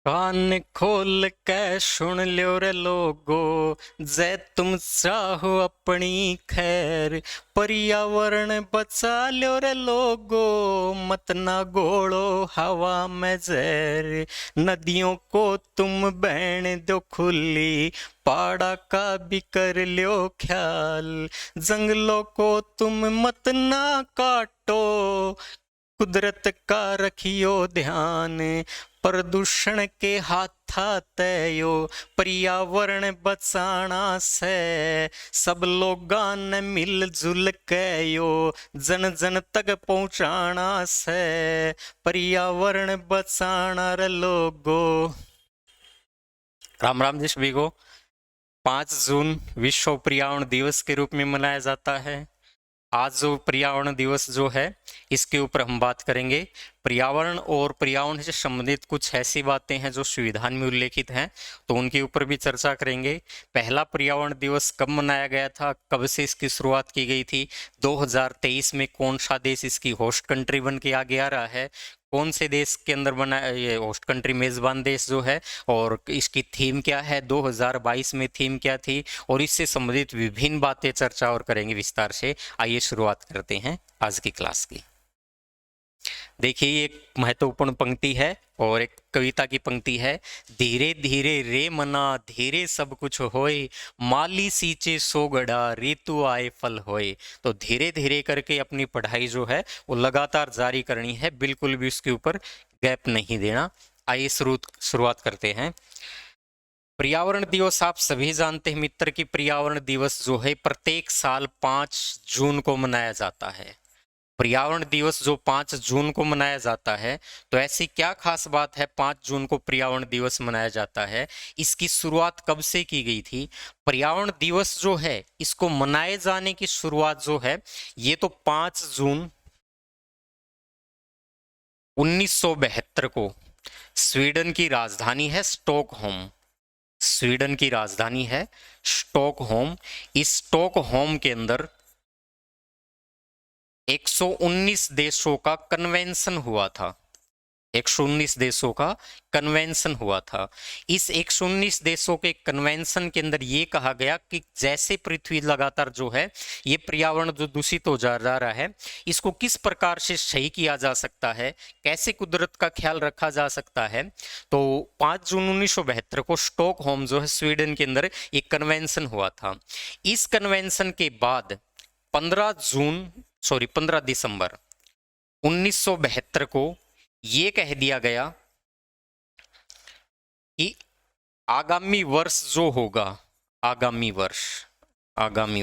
कान खोल के सुन ल्यो रे लोगो, जे तुम चाहो अपनी खैर, पर्यावरण बचा ल्यो रे लोगो, मत ना घोलो हवा में जहर। नदियों को तुम बहने दो खुली, पहाड़ा का भी कर ल्यो ख्याल। जंगलों को तुम मत ना काटो, कुदरत का रखियो ध्यान। प्रदूषण के हाथा तयो, पर्यावरण बचाना से। सब लोगां ने मिलजुल के यो, जन जन तक पहुंचाना से। पर्यावरण बचाना रे लोगो। राम राम जी सभी को। 5 जून विश्व पर्यावरण दिवस के रूप में मनाया जाता है। आज जो पर्यावरण दिवस जो है, इसके ऊपर हम बात करेंगे। पर्यावरण और पर्यावरण से संबंधित कुछ ऐसी बातें हैं जो संविधान में उल्लेखित हैं, तो उनके ऊपर भी चर्चा करेंगे। पहला पर्यावरण दिवस कब मनाया गया था, कब से इसकी शुरुआत की गई थी, 2023 में कौन सा देश इसकी होस्ट कंट्री बन के आगे आ रहा है, कौन से देश के अंदर बना ये होस्ट कंट्री मेजबान देश जो है, और इसकी थीम क्या है, 2022 में थीम क्या थी, और इससे संबंधित विभिन्न बातें चर्चा और करेंगे विस्तार से। आइए शुरुआत करते हैं आज की क्लास की। देखिए, ये एक महत्वपूर्ण पंक्ति है और एक कविता की पंक्ति है। धीरे धीरे रे मना धीरे सब कुछ होए, माली सींचे सो गड़ा ऋतु आए फल होए। तो धीरे धीरे करके अपनी पढ़ाई जो है वो लगातार जारी करनी है, बिल्कुल भी उसके ऊपर गैप नहीं देना। आइए शुरुआत करते हैं। पर्यावरण दिवस आप सभी जानते हैं मित्र कि पर्यावरण दिवस जो है प्रत्येक साल 5 जून को मनाया जाता है। पर्यावरण दिवस जो 5 जून को मनाया जाता है, तो ऐसी क्या खास बात है 5 जून को पर्यावरण दिवस मनाया जाता है, इसकी शुरुआत कब से की गई थी। पर्यावरण दिवस जो है इसको मनाए जाने की शुरुआत जो है ये तो 5 जून 1972 को स्वीडन की राजधानी है स्टॉकहोम। स्वीडन की राजधानी है स्टॉकहोम। इस स्टॉकहोम के अंदर 119 देशों का कन्वेंशन हुआ था। 119 देशों का कन्वेंशन हुआ था। इस 119 देशों के कन्वेंशन के अंदर ये कहा गया कि जैसे पृथ्वी लगातार जो है ये पर्यावरण जो दूषित हो जा रहा है, इसको किस प्रकार से सही किया जा सकता है, कैसे कुदरत का ख्याल रखा जा सकता है। तो 5 जून 1972 को स्टॉकहोम जो है स्वीडन के अंदर एक कन्वेंशन हुआ था। इस कन्वेंशन के बाद 15 दिसंबर 1972 को ये कह दिया गया कि आगामी वर्ष जो होगा, आगामी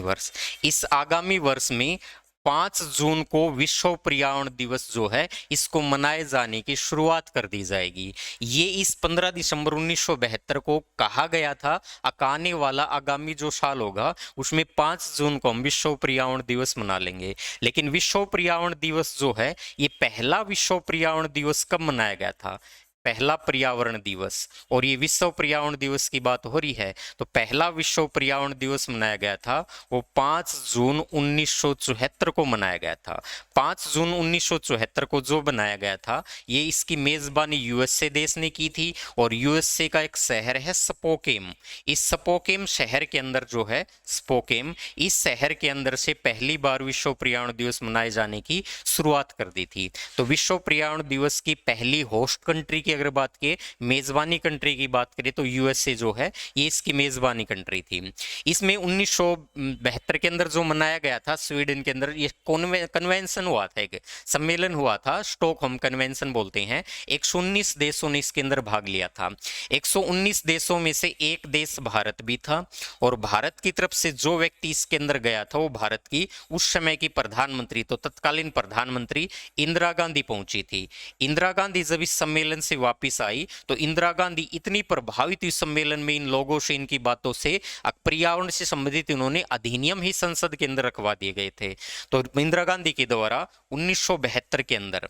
वर्ष इस आगामी वर्ष में 5 जून को विश्व पर्यावरण दिवस जो है इसको मनाए जाने की शुरुआत कर दी जाएगी। ये इस 15 दिसंबर 1972 को कहा गया था। आने वाला आगामी जो साल होगा उसमें 5 जून को हम विश्व पर्यावरण दिवस मना लेंगे। लेकिन विश्व पर्यावरण दिवस जो है ये पहला विश्व पर्यावरण दिवस कब मनाया गया था, पहला पर्यावरण दिवस, और ये विश्व पर्यावरण दिवस की बात हो रही है, तो पहला विश्व पर्यावरण दिवस मनाया गया था वो 5 जून 1974 को मनाया गया था। 5 जून 1974 को जो बनाया गया था ये इसकी मेजबानी यूएसए देश ने की थी, और यूएसए का एक शहर है स्पोकेम। इस स्पोकेम शहर के अंदर जो है स्पोकेम, इस शहर के अंदर से पहली बार विश्व पर्यावरण दिवस मनाए जाने की शुरुआत कर दी थी। तो विश्व पर्यावरण दिवस की पहली होस्ट कंट्री की अगर बात करें, मेजबानी कंट्री की बात करें, तो यूएसए जो है ये इसकी मेजबानी कंट्री थी। इसमें 1972 के अंदर जो मनाया गया था स्वीडन के अंदर ये कन्वेंशन हुआ था, एक सम्मेलन हुआ था, स्टॉकहोम कन्वेंशन बोलते हैं। 119 देशों ने इसके अंदर भाग लिया था। 119 देशों में से एक देश भारत भी था, और भारत की तरफ से जो व्यक्ति इसके अंदर गया था वो भारत की उस समय की प्रधानमंत्री, तो तत्कालीन प्रधानमंत्री इंदिरा गांधी पहुंची थी। इंदिरा गांधी जब इस सम्मेलन से वापस आई तो इंदिरा गांधी इतनी प्रभावित हुई सम्मेलन में इन लोगों से, इनकी बातों से, पर्यावरण से संबंधित इन्होंने अधिनियम ही संसद के अंदर रखवा दिए गए थे। तो इंदिरा गांधी के द्वारा 1972 के अंदर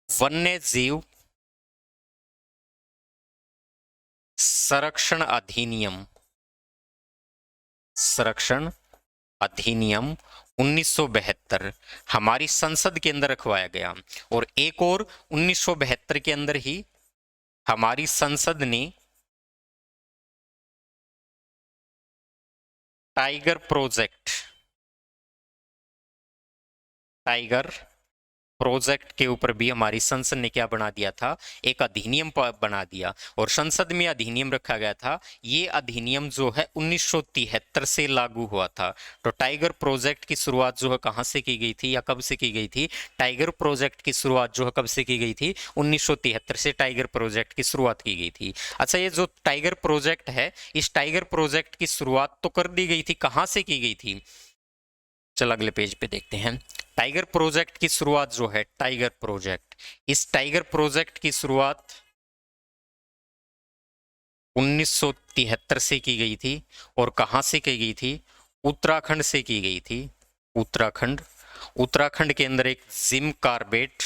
वन्य जीव संरक्षण अधिनियम 1972 हमारी संसद के अंदर रखवाया गया। और एक और 1972 के अंदर ही हमारी संसद ने टाइगर प्रोजेक्ट के ऊपर भी हमारी संसद ने क्या बना दिया था, एक अधिनियम बना दिया, और संसद में अधिनियम रखा गया था। ये अधिनियम जो है 1973 से लागू हुआ था। तो टाइगर प्रोजेक्ट की शुरुआत जो है कहाँ से की गई थी या कब से की गई थी? टाइगर प्रोजेक्ट की शुरुआत जो है कब से की गई थी? 1973 से टाइगर प्रोजेक्ट की शुरुआत की गई थी। अच्छा, ये जो टाइगर प्रोजेक्ट है, इस टाइगर प्रोजेक्ट की शुरुआत तो कर दी गई थी, कहाँ से की गई थी? चल अगले पेज पे देखते हैं। टाइगर प्रोजेक्ट की शुरुआत जो है, टाइगर प्रोजेक्ट, इस टाइगर प्रोजेक्ट की शुरुआत 1973 से की गई थी। और कहां से की गई थी? उत्तराखंड से की गई थी। उत्तराखंड। उत्तराखंड के अंदर एक जिम कार्बेट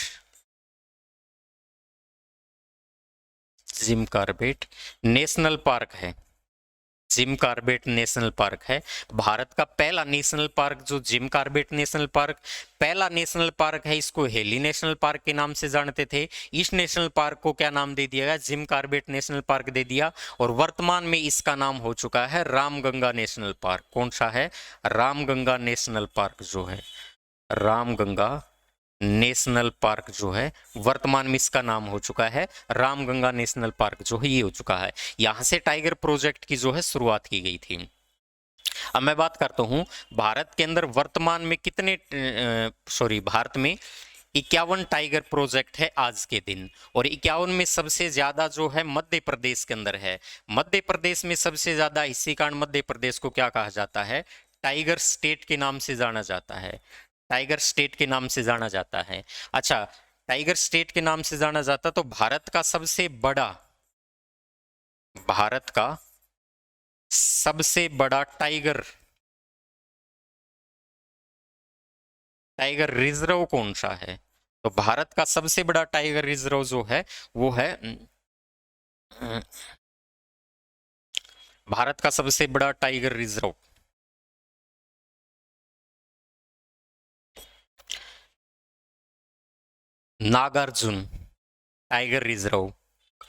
नेशनल पार्क है। जिम कार्बेट नेशनल पार्क है भारत का पहला नेशनल पार्क। जो जिम कार्बेट नेशनल पार्क पहला नेशनल पार्क है, इसको हेली नेशनल पार्क के नाम से जानते थे। इस नेशनल पार्क को क्या नाम दे दिया गया? जिम कार्बेट नेशनल पार्क दे दिया। और वर्तमान में इसका नाम हो चुका है रामगंगा नेशनल पार्क। कौन सा है? रामगंगा नेशनल पार्क जो है, रामगंगा नेशनल पार्क जो है, वर्तमान में इसका नाम हो चुका है रामगंगा नेशनल पार्क जो है, ये हो चुका है। यहां से टाइगर प्रोजेक्ट की जो है शुरुआत की गई थी। अब मैं बात करता हूं भारत के अंदर वर्तमान में कितने भारत में 51 टाइगर प्रोजेक्ट है आज के दिन। और 51 में सबसे ज्यादा जो है मध्य प्रदेश के अंदर है। मध्य प्रदेश में सबसे ज्यादा, इसी कारण मध्य प्रदेश को क्या कहा जाता है? टाइगर स्टेट के नाम से जाना जाता है। टाइगर स्टेट के नाम से जाना जाता है। अच्छा, टाइगर स्टेट के नाम से जाना जाता, तो भारत का सबसे बड़ा टाइगर रिजर्व कौन सा है? तो भारत का सबसे बड़ा टाइगर रिजर्व जो है वो है भारत का सबसे बड़ा tiger reserve Nagarjun tiger reserve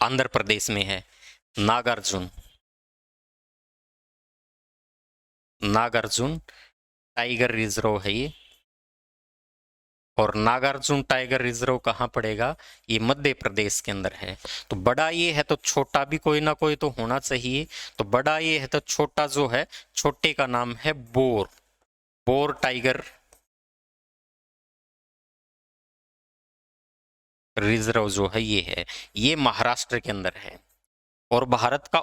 Andhra Pradesh में है। नागार्जुन नागार्जुन टाइगर रिजर्व है ये। और नागार्जुन टाइगर रिजर्व कहाँ पड़ेगा? ये मध्य प्रदेश के अंदर है। तो बड़ा ये है तो छोटा भी कोई ना कोई तो होना चाहिए। तो बड़ा ये है तो छोटा जो है, छोटे का नाम है बोर टाइगर रिजर्व जो है ये है, ये महाराष्ट्र के अंदर है। और भारत का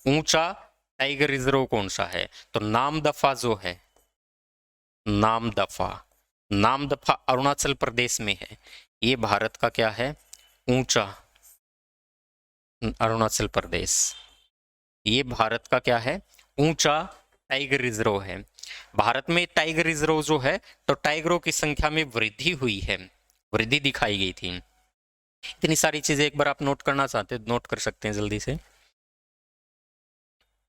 ऊंचा टाइगर रिजर्व कौन सा है? तो नामदफा जो है, नामदफा नामदफा अरुणाचल प्रदेश में है। ये भारत का क्या है? ऊंचा, अरुणाचल प्रदेश, ये भारत का क्या है? ऊंचा टाइगर रिजर्व है। भारत में टाइगर रिजर्व जो है, तो टाइगरों की संख्या में वृद्धि हुई है, वृद्धि दिखाई गई थी। इतनी सारी चीजें एक बार आप नोट करना चाहते हैं, नोट कर सकते हैं जल्दी से।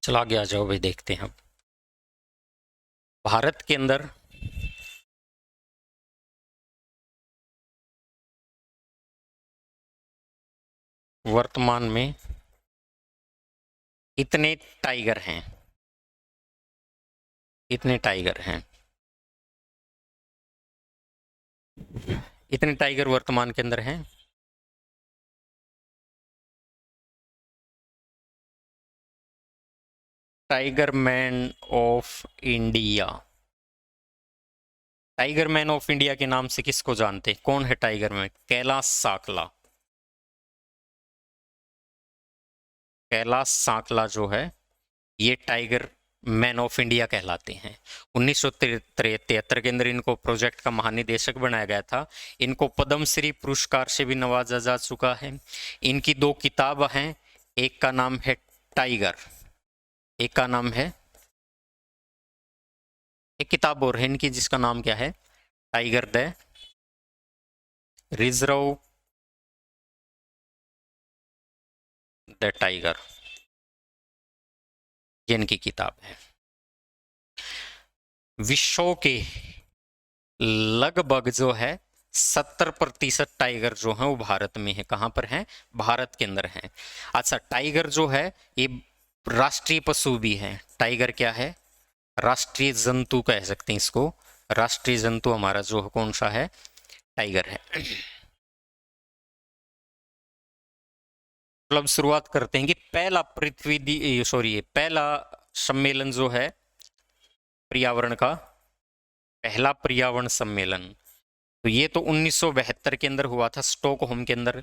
चलो आगे आ जाओ भाई, देखते हैं अब भारत के अंदर वर्तमान में इतने टाइगर हैं, इतने टाइगर हैं, इतने टाइगर वर्तमान के अंदर हैं। Tiger man of India, tiger man of India के नाम से किसको जानते हैं? कौन है टाइगर मैन? कैलाश साकला। कैलाश साकला जो है, ये टाइगर मैन ऑफ इंडिया कहलाते हैं। 1973 के अंदर इनको प्रोजेक्ट का महानिदेशक बनाया गया था। इनको पद्मश्री पुरस्कार से भी नवाजा जा चुका है। इनकी 2 किताब हैं, एक का नाम है टाइगर, एक का नाम है, एक किताब और है इनकी जिसका नाम क्या है? Tiger the reserve the tiger, ये इनकी किताब है। विश्व के लगभग जो है 70% टाइगर जो है वो भारत में है। कहाँ पर है? भारत के अंदर है। अच्छा, टाइगर जो है ये राष्ट्रीय पशु भी है। टाइगर क्या है? राष्ट्रीय जंतु कह सकते हैं इसको। राष्ट्रीय जंतु हमारा जो कौन सा है? टाइगर है। मतलब शुरुआत करते हैं कि पहला सम्मेलन जो है पर्यावरण का, पहला पर्यावरण सम्मेलन, तो ये तो 1972 के अंदर हुआ था, स्टॉकहोम के अंदर।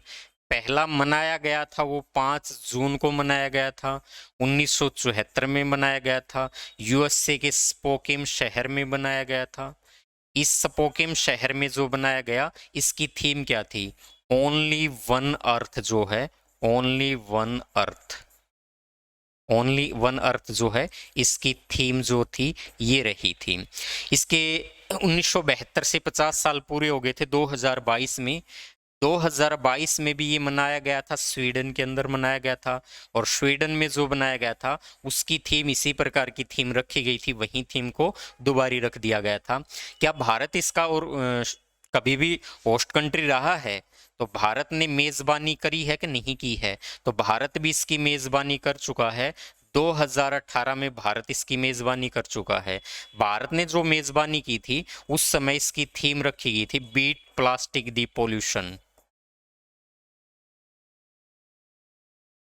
पहला मनाया गया था वो 5 जून को मनाया गया था, 1974 में मनाया गया था। यूएसए के स्पोकेम शहर में बनाया गया था। इस स्पोकेम शहर में जो बनाया गया, इसकी थीम क्या थी? ओनली वन अर्थ जो है, only one earth, only one earth जो है, इसकी थीम जो थी ये रही थी। इसके 1972 से 50 साल पूरे हो गए थे 2022 में। 2022 में भी ये मनाया गया था, स्वीडन के अंदर मनाया गया था। और स्वीडन में जो बनाया गया था उसकी थीम इसी प्रकार की थीम रखी गई थी, वही थीम को दोबारा रख दिया गया था। क्या भारत इसका और कभी भी होस्ट कंट्री रहा है? तो भारत ने मेजबानी करी है कि नहीं की है? तो भारत भी इसकी मेजबानी कर चुका है। 2018 में भारत इसकी मेजबानी कर चुका है। भारत ने जो मेजबानी की थी उस समय इसकी थीम रखी गई थी, बीट प्लास्टिक दी पोल्यूशन,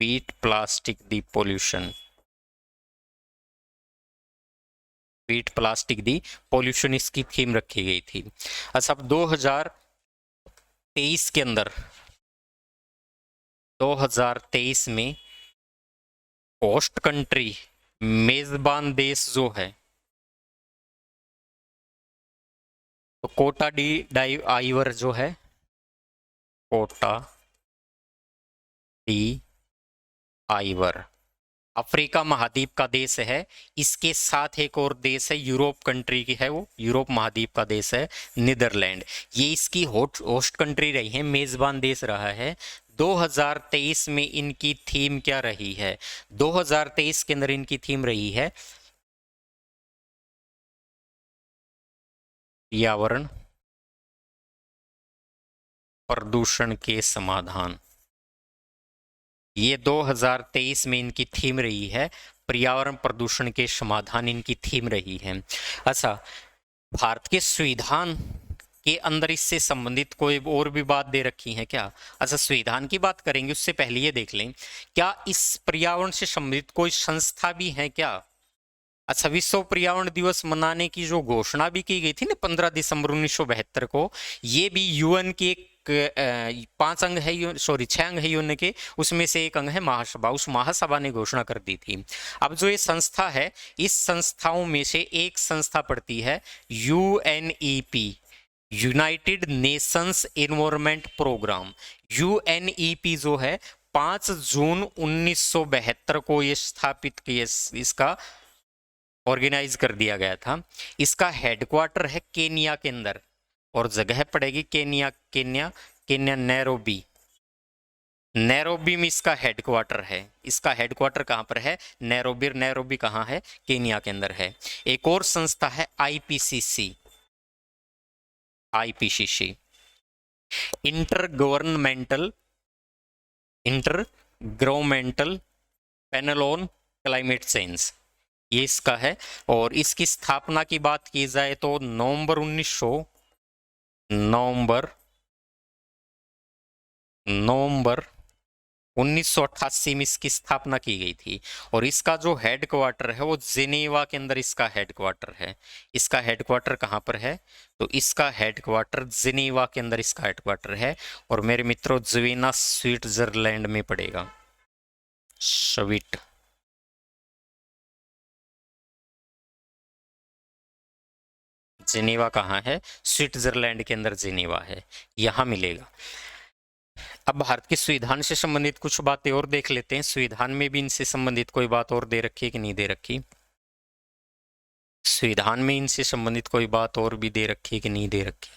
बीट प्लास्टिक दी पोल्यूशन, बीट प्लास्टिक दी पोल्यूशन इसकी थीम रखी गई थी। अच्छा, अब 2023 के अंदर, 2023 में होस्ट कंट्री, मेजबान देश जो है, तो कोटा डी डाई आइवर जो है, कोटा डी आइवर अफ्रीका महाद्वीप का देश है। इसके साथ एक और देश है, यूरोप कंट्री की है, वो यूरोप महाद्वीप का देश है, नीदरलैंड। ये इसकी होस्ट कंट्री रही है, मेजबान देश रहा है। 2023 में इनकी थीम क्या रही है? 2023 के अंदर इनकी थीम रही है पर्यावरण प्रदूषण के समाधान। ये 2023 में इनकी थीम रही है, पर्यावरण प्रदूषण के समाधान इनकी थीम रही है। अच्छा, भारत के संविधान के अंदर इससे संबंधित कोई और भी बात दे रखी है क्या? अच्छा, संविधान की बात करेंगे उससे पहले ये देख लें, क्या इस पर्यावरण से संबंधित कोई संस्था भी है क्या? अच्छा, विश्व पर्यावरण दिवस मनाने की जो घोषणा भी की गई थी ना 15 दिसंबर 1972 को, ये भी यूएन के एक 5 अंग है, सॉरी 6 अंग है यूएन के, उसमें से एक अंग है महासभा। उस महासभा ने घोषणा कर दी थी। अब जो ये संस्था है, इस संस्थाओं में से एक संस्था पड़ती है UNEP, united nations environment programme. UNEP जो है 5 जून 1972 को ये स्थापित किया, इसका ऑर्गेनाइज कर दिया गया था। इसका हेडक्वार्टर है केनिया के अंदर, और जगह पड़ेगी केनिया, केनिया नैरोबी, नैरोबी में इसका हेडक्वार्टर है। इसका हेडक्वार्टर कहाँ पर है? नैरोबी। नैरोबी कहाँ है? केनिया के अंदर है। एक और संस्था है IPCC, IPCC inter governmental panel on climate change, ये इसका है। और इसकी स्थापना की बात की जाए तो नवंबर 1988 में इसकी स्थापना की गई थी। और इसका जो हेडक्वार्टर है वो जिनेवा के अंदर इसका हेडक्वार्टर है। इसका हेडक्वार्टर कहाँ पर है? तो इसका हेडक्वार्टर जिनेवा के अंदर इसका हेडक्वार्टर है। और मेरे मित्रों, जिनेवा स्विट्जरलैंड में पड़ेगा। स्विट जिनेवा कहाँ है? स्विट्जरलैंड के अंदर जिनेवा है, यहां मिलेगा। अब भारत के संविधान से संबंधित कुछ बातें और देख लेते हैं। संविधान में भी इनसे संबंधित कोई बात और दे रखी है कि नहीं दे रखी? संविधान में इनसे संबंधित कोई बात और भी दे रखी है कि नहीं दे रखी?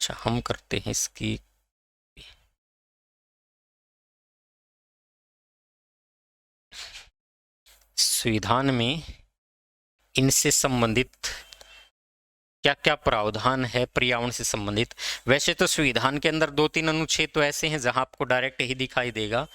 अच्छा, हम करते हैं इसकी। संविधान में इनसे संबंधित क्या क्या प्रावधान है पर्यावरण से संबंधित। वैसे तो संविधान के अंदर 2-3 अनुच्छेद तो ऐसे हैं जहां आपको डायरेक्ट ही दिखाई देगा।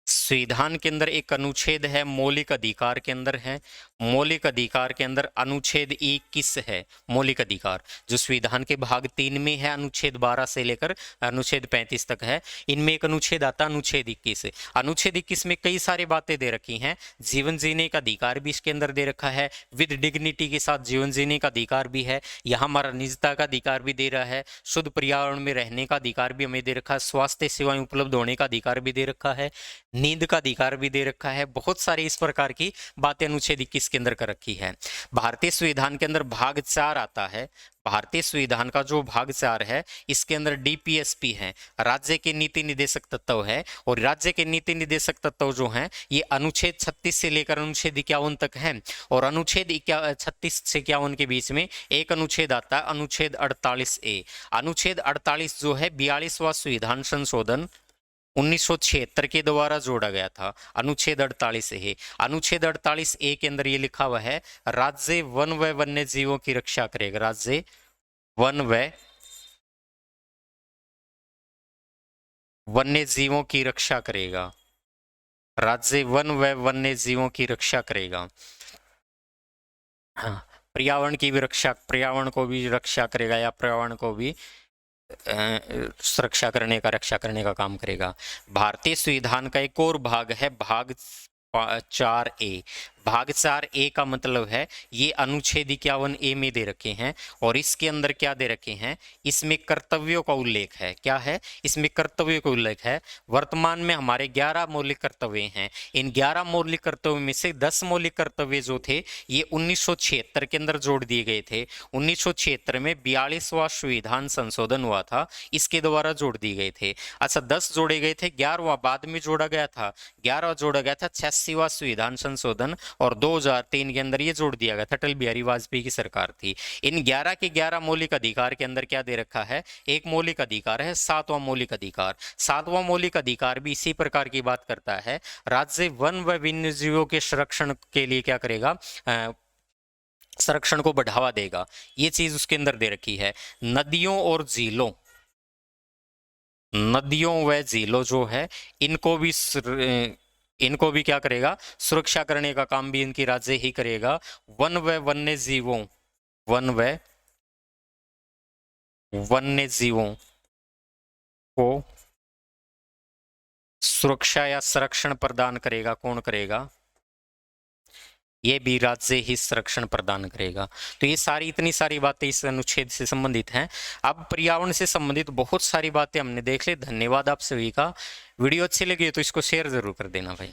संविधान के अंदर एक अनुच्छेद है मौलिक अधिकार के अंदर है, मौलिक अधिकार के अंदर अनुच्छेद 21 है मौलिक अधिकार, जो संविधान के भाग 3 में है, अनुच्छेद 12 से लेकर अनुच्छेद 35 तक है। इनमें एक अनुच्छेद आता है अनुच्छेद 21। अनुच्छेद 21 में कई सारी बातें दे रखी हैं। जीवन जीने का अधिकार भी इसके अंदर दे रखा है, विद डिग्निटी के साथ जीवन जीने का अधिकार भी है। यहाँ हमारा निजता का अधिकार भी दे रहा है, शुद्ध पर्यावरण में रहने का अधिकार भी हमें दे रखा है, स्वास्थ्य सेवाएं उपलब्ध होने का अधिकार भी दे रखा है, नींद का अधिकार भी दे रखा है। बहुत सारी इस प्रकार की बातें अनुच्छेद 21 के अंदर कर रखी है। भारतीय संविधान के अंदर भाग 4 आता है। भारतीय संविधान का जो भाग 4 है इसके अंदर डीपीएसपी है, राज्य के नीति निर्देशक तत्व है। और राज्य के नीति निर्देशक तत्व जो हैं ये अनुच्छेद 36 से लेकर अनुच्छेद 51 तक है। और अनुच्छेद 36 से 51 के बीच में एक अनुच्छेद आता है अनुच्छेद 48A। अनुच्छेद 48 जो है 42वां संविधान संशोधन 1976 के द्वारा जोड़ा गया था। अनुच्छेद 48 है। अनुच्छेद 48A के अंदर ये लिखा हुआ है राज्य वन व वन्य जीवों की रक्षा करेगा। राज्य वन व वन्य जीवों की रक्षा करेगा। राज्य वन व वन्य जीवों की रक्षा करेगा। हाँ, पर्यावरण की भी रक्षा, पर्यावरण को भी रक्षा करेगा या पर्यावरण को भी सुरक्षा करने का, रक्षा करने का काम करेगा। भारतीय संविधान का एक और भाग है भाग 4A। भाग 4A का मतलब है ये अनुच्छेद 51A में दे रखे हैं। और इसके अंदर क्या दे रखे हैं, इसमें कर्तव्यों का उल्लेख है। क्या है, इसमें कर्तव्यों का उल्लेख है। वर्तमान में हमारे 11 मौलिक कर्तव्य हैं। इन 11 मौलिक कर्तव्यों में से 10 मौलिक कर्तव्य जो थे ये 1976 के अंदर जोड़ दिए गए थे। 1976 में 42वां संविधान संशोधन हुआ था, इसके द्वारा जोड़ दिए गए थे। अच्छा, 10 जोड़े गए थे, 11वां बाद में जोड़ा गया था। 11वां जोड़ा गया था 86वां संविधान संशोधन, और 2003 के अंदर ये जोड़ दिया गया था, अटल बिहारी वाजपेयी की सरकार थी। इन 11 के 11 मौलिक अधिकार के अंदर क्या दे रखा है, एक मौलिक अधिकार है 7वां मौलिक अधिकार। 7वां मौलिक अधिकार भी इसी प्रकार की बात करता है, राज्य वन व वन्य जीवों के संरक्षण के लिए क्या करेगा, संरक्षण को बढ़ावा देगा। ये चीज उसके अंदर दे रखी है। नदियों और झीलों, नदियों व झीलों जो है इनको भी क्या करेगा, सुरक्षा करने का काम भी इनकी राज्य ही करेगा। वन व वन्य जीवों, वन व वन्य जीवों को सुरक्षा या संरक्षण प्रदान करेगा। कौन करेगा, ये भी राज्य ही संरक्षण प्रदान करेगा। तो ये सारी, इतनी सारी बातें इस अनुच्छेद से संबंधित हैं। अब पर्यावरण से संबंधित बहुत सारी बातें हमने देख ली। धन्यवाद आप सभी का। वीडियो अच्छी लगी तो इसको शेयर जरूर कर देना भाई।